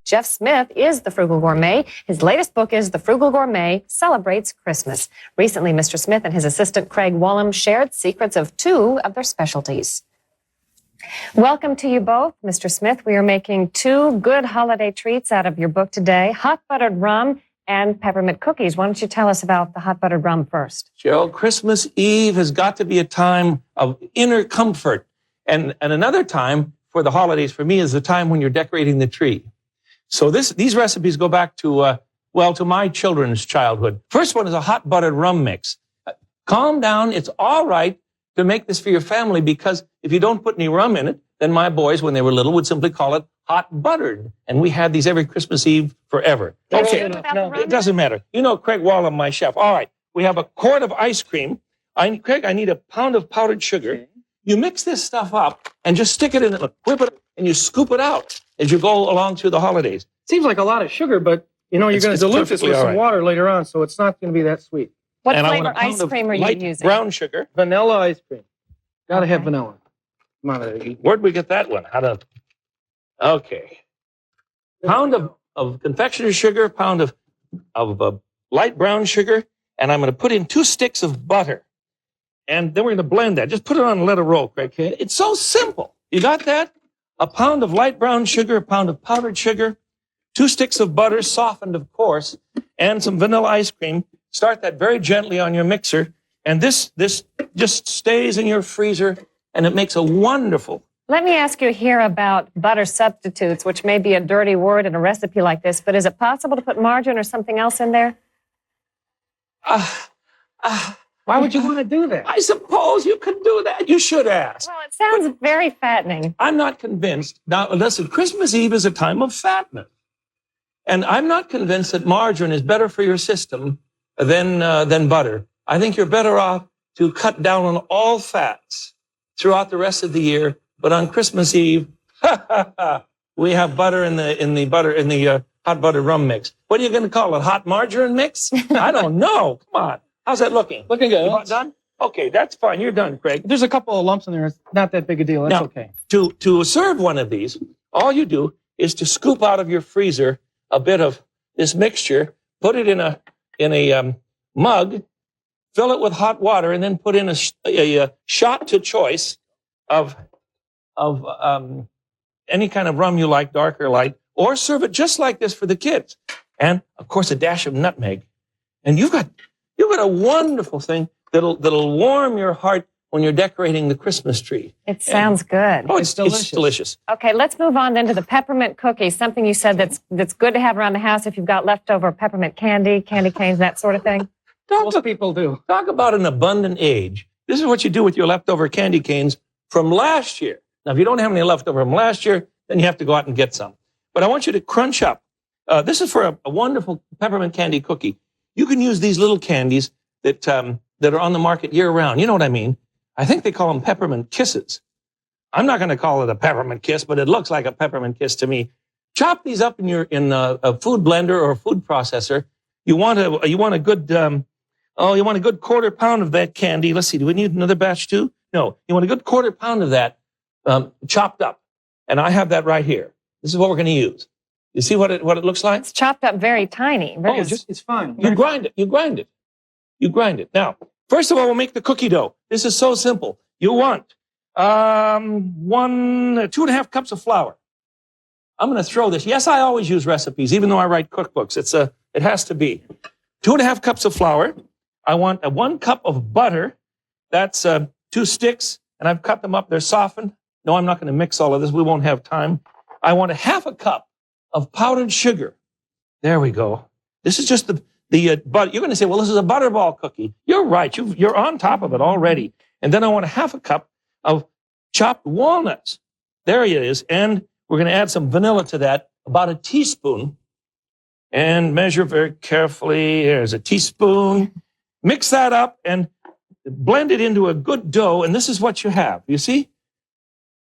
Jeff Smith is the Frugal Gourmet. His latest book is The Frugal Gourmet Celebrates Christmas. Recently, Mr. Smith and his assistant Craig Wollam shared secrets of 2 of their specialties. Welcome to you both. Mr. Smith, we are making 2 good holiday treats out of your book today, hot buttered rum and peppermint cookies. Why don't you tell us about the hot buttered rum first? Cheryl, Christmas Eve has got to be a time of inner comfort. And another time for the holidays for me is the time when you're decorating the tree. So these recipes go back to, to my children's childhood. First one is a hot buttered rum mix. Calm down. It's all right to make this for your family, because if you don't put any rum in it, then my boys, when they were little, would simply call it hot buttered. And we had these every Christmas Eve forever. Okay, no, it doesn't matter. You know Craig Wollam, my chef. All right, we have a quart of ice cream. Craig, I need a pound of powdered sugar. Okay. You mix this stuff up and just stick it in it, whip it, and you scoop it out as you go along through the holidays. Seems like a lot of sugar, but you're going to dilute this with some water later on, so it's not going to be that sweet. What flavor ice cream are you using? Brown sugar. Vanilla ice cream. Got to have vanilla. Come on, there. Where'd we get that one? Okay. Pound of confectioner's sugar, pound of light brown sugar, and I'm going to put in 2 sticks of butter. And then we're going to blend that. Just put it on and let it roll, Craig. Okay. It's so simple. You got that? A pound of light brown sugar, a pound of powdered sugar, 2 sticks of butter, softened, of course, and some vanilla ice cream. Start that very gently on your mixer. And this just stays in your freezer, and it makes a wonderful. Let me ask you here about butter substitutes, which may be a dirty word in a recipe like this, but is it possible to put margarine or something else in there? Why would you want to do that? I suppose you could do that. You should ask. Well, it sounds very fattening. I'm not convinced. Now, listen, Christmas Eve is a time of fatness. And I'm not convinced that margarine is better for your system than butter. I think you're better off to cut down on all fats throughout the rest of the year. But on Christmas Eve, we have butter in the hot buttered rum mix. What are you going to call it? Hot margarine mix? I don't know. Come on. How's that looking? Looking good. You done? Okay, that's fine. You're done, Craig. There's a couple of lumps in there. It's not that big a deal. That's now, okay. To serve one of these, all you do is to scoop out of your freezer a bit of this mixture, put it in a mug, fill it with hot water, and then put in a shot to choice of any kind of rum you like, dark or light, or serve it just like this for the kids. And of course, a dash of nutmeg. And you've got a wonderful thing that'll warm your heart when you're decorating the Christmas tree. It sounds good. Oh, it's delicious. It's delicious. Okay, let's move on then to the peppermint cookies, something you said that's good to have around the house if you've got leftover peppermint candy canes, that sort of thing. Most people do. Talk about an abundant age. This is what you do with your leftover candy canes from last year. Now, if you don't have any leftover from last year, then you have to go out and get some. But I want you to crunch up. This is for a wonderful peppermint candy cookie. You can use these little candies that are on the market year-round. You know what I mean? I think they call them peppermint kisses. I'm not going to call it a peppermint kiss, but it looks like a peppermint kiss to me. Chop these up in a food blender or a food processor. You want a good 1/4 pound of that candy. Let's see, do we need another batch too? No, you want a good 1/4 pound of that chopped up, and I have that right here. This is what we're going to use. You see what it looks like? It's chopped up very tiny. It's fine. You grind it. Now, first of all, we'll make the cookie dough. This is so simple. You want 2.5 cups of flour. I'm going to throw this. Yes, I always use recipes, even though I write cookbooks. It has to be 2.5 cups of flour. I want 1 cup of butter. That's 2 sticks, and I've cut them up. They're softened. No, I'm not going to mix all of this. We won't have time. I want 1/2 cup of powdered sugar. There we go. This is just the butter. You're going to say, well, this is a butterball cookie. You're right. You're on top of it already. And then I want 1/2 cup of chopped walnuts. There it is. And we're going to add some vanilla to that, about a teaspoon. And measure very carefully. Here's a teaspoon. Mix that up and blend it into a good dough. And this is what you have. You see?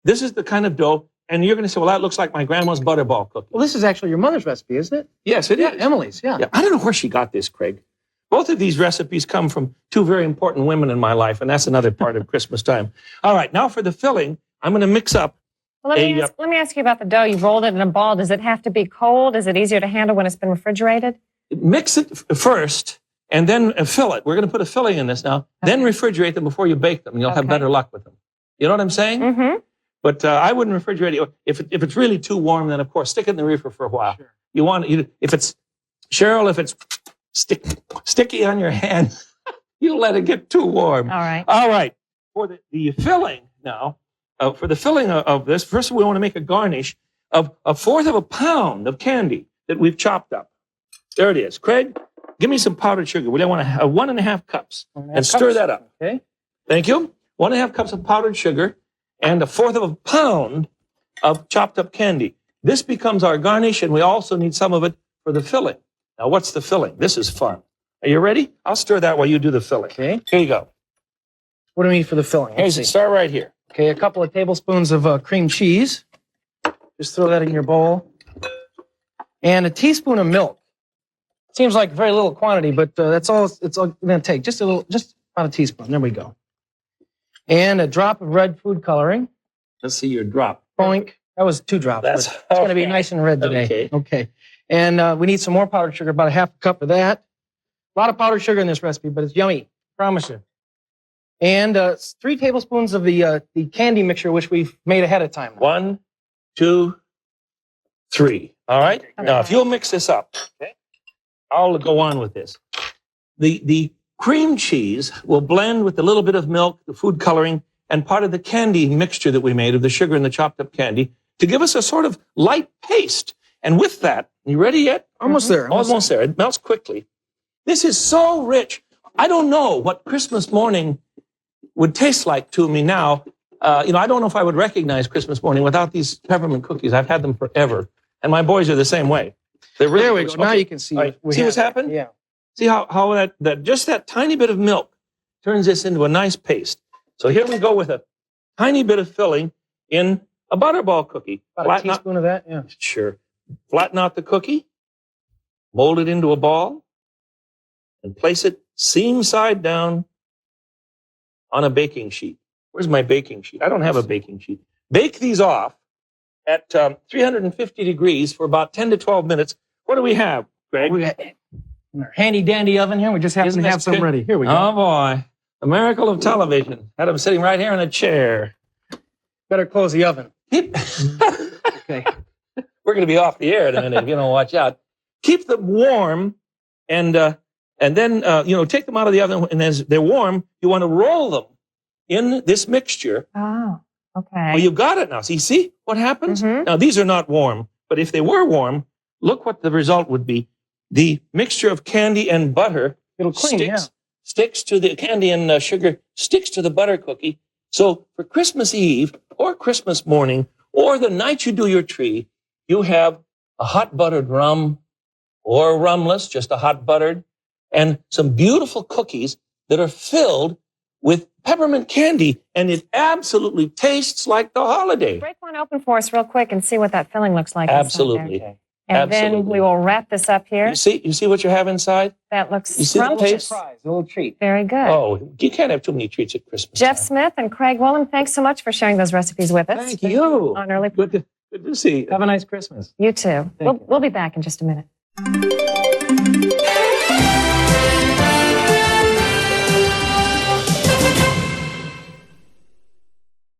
This is the kind of dough. And you're going to say, well, that looks like my grandma's butterball cookie. Well, this is actually your mother's recipe, isn't it? Yes, it is. Emily's, yeah. I don't know where she got this, Craig. Both of these recipes come from 2 very important women in my life, and that's another part of Christmas time. All right, now for the filling, I'm going to mix up Well, let me ask you about the dough. You rolled it in a ball. Does it have to be cold? Is it easier to handle when it's been refrigerated? Mix it first and then fill it. We're going to put a filling in this now. Okay. Then refrigerate them before you bake them, and you'll have better luck with them. You know what I'm saying? Mm-hmm. But I wouldn't refrigerate it. If it's really too warm, then of course stick it in the reefer for a while. Sure. If it's sticky on your hand, you let it get too warm. All right. All right. For the filling now, for the filling of this, first we want to make a garnish of 1/4 of a pound of candy that we've chopped up. There it is. Craig, give me some powdered sugar. We want to have 1.5 cups. And stir that up. Okay. Thank you. 1.5 cups of powdered sugar and 1/4 of a pound of chopped up candy. This becomes our garnish, and we also need some of it for the filling. Now, what's the filling? This is fun. Are you ready? I'll stir that while you do the filling. Okay. Here you go. What do we need for the filling? Start right here. Okay, a couple of tablespoons of cream cheese. Just throw that in your bowl. And a teaspoon of milk. Seems like very little quantity, but that's all it's going to take. Just about a teaspoon. There we go. And a drop of red food coloring. Let's see your drop. Boink. That was 2 drops. It's going to be nice and red today. Okay. And we need some more powdered sugar, about a 1/2 cup of that. A lot of powdered sugar in this recipe, but it's yummy. Promise you. And 3 tablespoons of the candy mixture, which we've made ahead of time. 1, 2, 3. All right? Okay. Now, if you'll mix this up, okay, I'll go on with this. The cream cheese will blend with a little bit of milk, the food coloring, and part of the candy mixture that we made of the sugar and the chopped up candy to give us a sort of light paste. And with that, you ready yet? Almost there. Almost there. It melts quickly. This is so rich. I don't know what Christmas morning would taste like to me now. I don't know if I would recognize Christmas morning without these peppermint cookies. I've had them forever. And my boys are the same way. They're really there we go. Okay. Now you can see. See what's happened? Yeah. See how that just that tiny bit of milk turns this into a nice paste. So here we go with a tiny bit of filling in a butterball cookie. About a teaspoon of that? Yeah. Sure. Flatten out the cookie, mold it into a ball, and place it seam side down on a baking sheet. Where's my baking sheet? I don't have a baking sheet. Bake these off at 350 degrees for about 10 to 12 minutes. What do we have, Greg? We got in our handy dandy oven here. We just happen to have some ready. Here we go. Oh, boy. The miracle of television. Had him sitting right here in a chair. Better close the oven. Okay. We're going to be off the air in a minute if you don't watch out. Keep them warm and then, take them out of the oven. And as they're warm, you want to roll them in this mixture. Oh, okay. Well, you got it now. See what happens? Mm-hmm. Now, these are not warm, but if they were warm, look what the result would be. The mixture of candy and butter sticks to the candy and sugar, sticks to the butter cookie. So for Christmas Eve or Christmas morning or the night you do your tree, you have a hot buttered rum or rumless, just a hot buttered, and some beautiful cookies that are filled with peppermint candy, and it absolutely tastes like the holiday. Break one open for us real quick and see what that filling looks like. Absolutely. And then we will wrap this up here. You see what you have inside? That looks scrumptious. A little treat. Very good. Oh, you can't have too many treats at Christmas Jeff time. Smith and Craig Wollam, thanks so much for sharing those recipes with us. Thank you. On Early. Good to see you. Have a nice Christmas. You too. We'll be back in just a minute.